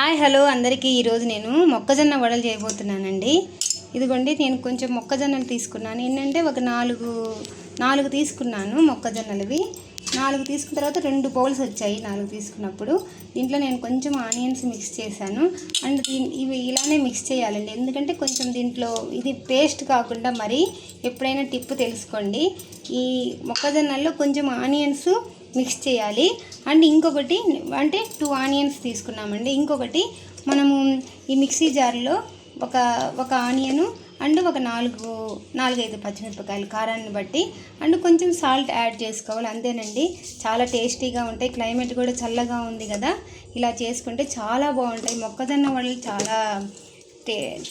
Hi hello అందరికీ ఈరోజు నేను మొక్కజొన్న వడలు చేయబోతున్నానండి. ఇదిగోండి నేను కొంచెం మొక్కజొన్నలు తీసుకున్నాను. ఏంటంటే ఒక నాలుగు తీసుకున్నాను మొక్కజొన్నలవి. 4 తీసుకున్న తర్వాత 2 బౌల్స్ వచ్చాయి 4 తీసుకున్నప్పుడు. దీంట్లో నేను కొంచెం ఆనియన్స్ మిక్స్ చేశాను. అండ్ ఇవి ఇలానే మిక్స్ చేయాలండి, ఎందుకంటే కొంచెం దీంట్లో ఇది పేస్ట్ కాకుండా మరి ఎప్పుడైనా టిప్ తెలుసుకోండి. ఈ మొక్కజొన్నల్లో కొంచెం ఆనియన్స్ మిక్స్ చేయాలి. అండ్ ఇంకొకటి అంటే 2 ఆనియన్స్ తీసుకున్నామండి. ఇంకొకటి మనము ఈ మిక్సీ జార్లో ఒక ఆనియను అండ్ ఒక 4-5 పచ్చిమిరపకాయలు కారాన్ని బట్టి అండ్ కొంచెం సాల్ట్ యాడ్ చేసుకోవాలి, అంతేనండి. చాలా టేస్టీగా ఉంటాయి. క్లైమేట్ కూడా చల్లగా ఉంది కదా, ఇలా చేసుకుంటే చాలా బాగుంటాయి. మొక్కజొన్న వడలు చాలా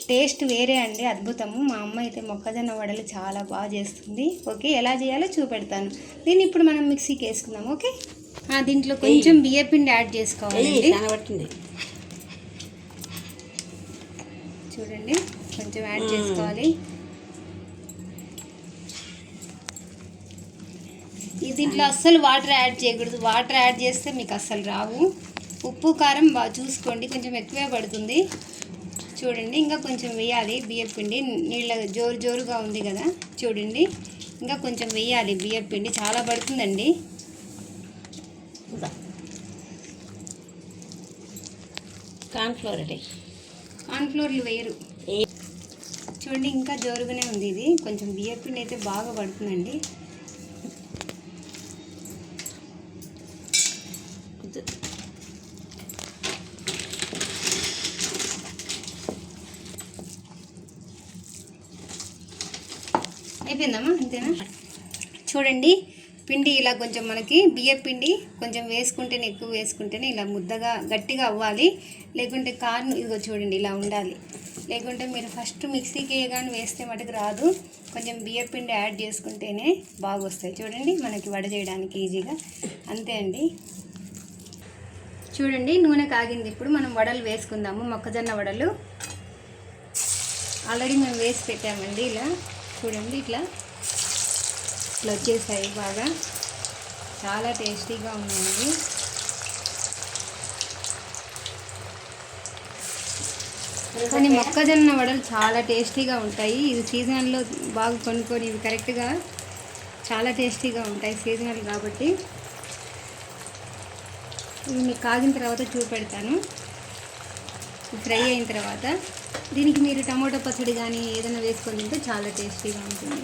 టేస్ట్ వేరే అండి, అద్భుతము. మా అమ్మ అయితే మొక్కజొన్న వడలు చాలా బాగా చేస్తుంది. ఓకే, ఎలా చేయాలో చూపెడతాను. దీన్ని ఇప్పుడు మనం మిక్సీకి వేసుకుందాం. ఓకే, దీంట్లో కొంచెం బియ్యపిండి యాడ్ చేసుకోవాలండి. చూడండి, కొంచెం యాడ్ చేసుకోవాలి. దీంట్లో అస్సలు వాటర్ యాడ్ చేయకూడదు. వాటర్ యాడ్ చేస్తే మీకు అస్సలు రావు. ఉప్పు కారం బాగా చూసుకోండి, కొంచెం ఎక్కువే పడుతుంది. చూడండి, ఇంకా కొంచెం వేయాలి బియ్యపిండి. నీళ్ళ జోరుగా ఉంది కదా, చూడండి ఇంకా కొంచెం వేయాలి బియ్యపిండి. చాలా పడుతుందండి. కార్న్ఫ్లోర్లు వేయరు. చూడండి, ఇంకా జోరుగానే ఉంది. ఇది కొంచెం బియ్యపిండి అయితే బాగా పడుతుందండి. అయిపోయిందమ్మా, అంతేనా? చూడండి, పిండి ఇలా కొంచెం మనకి బియ్యం పిండి కొంచెం వేసుకుంటేనే, ఎక్కువ వేసుకుంటేనే ఇలా ముద్దగా గట్టిగా అవ్వాలి. లేకుంటే ఇదిగో చూడండి ఇలా ఉండాలి. లేకుంటే మీరు ఫస్ట్ మిక్సీకి వేయగానే వేస్తే మటుకు రాదు. కొంచెం బియ్యం పిండి యాడ్ చేసుకుంటేనే బాగా వస్తాయి. చూడండి, మనకి వడ చేయడానికి ఈజీగా. అంతే అండి. చూడండి, నూనె కాగింది. ఇప్పుడు మనం వడలు వేసుకుందాము. మొక్కజొన్న వడలు ఆల్రెడీ మేము వేసి పెట్టామండి. ఇలా చూడండి, ఇట్లా వచ్చేసాయి. బాగా చాలా టేస్టీగా ఉన్నాయి. కానీ మొక్కజొన్న వడలు చాలా టేస్టీగా ఉంటాయి. ఇది సీజనల్లో బాగా కొనుక్కొని ఇవి కరెక్ట్గా చాలా టేస్టీగా ఉంటాయి, సీజనల్ కాబట్టి. ఇవి మీకు కాగిన తర్వాత చూపెడతాను. ఫ్రై అయిన తర్వాత దీనికి మీరు టమాటో పచ్చడి కానీ ఏదైనా వేసుకొని తింటే చాలా టేస్టీగా ఉంటుంది.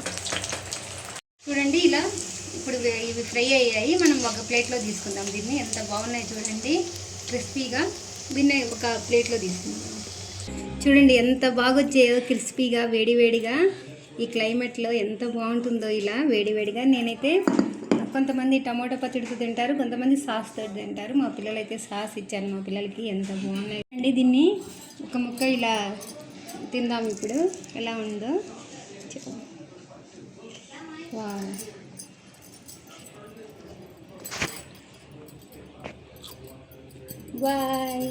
చూడండి, ఇలా ఇప్పుడు ఇవి ఫ్రై అయ్యాయి. మనం ఒక ప్లేట్లో తీసుకుందాం దీన్ని. ఎంత బాగున్నాయి చూడండి, క్రిస్పీగా. దీన్ని ఒక ప్లేట్లో తీసుకుందాం. చూడండి ఎంత బాగా వచ్చాయో క్రిస్పీగా, వేడివేడిగా. ఈ క్లైమేట్లో ఎంత బాగుంటుందో ఇలా వేడివేడిగా. నేనైతే కొంతమంది టమాటో పచ్చడితో తింటారు, కొంతమంది సాస్తో తింటారు. మా పిల్లలైతే సాస్ ఇచ్చాను మా పిల్లలకి. ఎంత బాగున్నాయి అండి. దీన్ని ఒక ముక్క ఇలా తిందాం ఇప్పుడు, ఎలా ఉందో. బాయ్.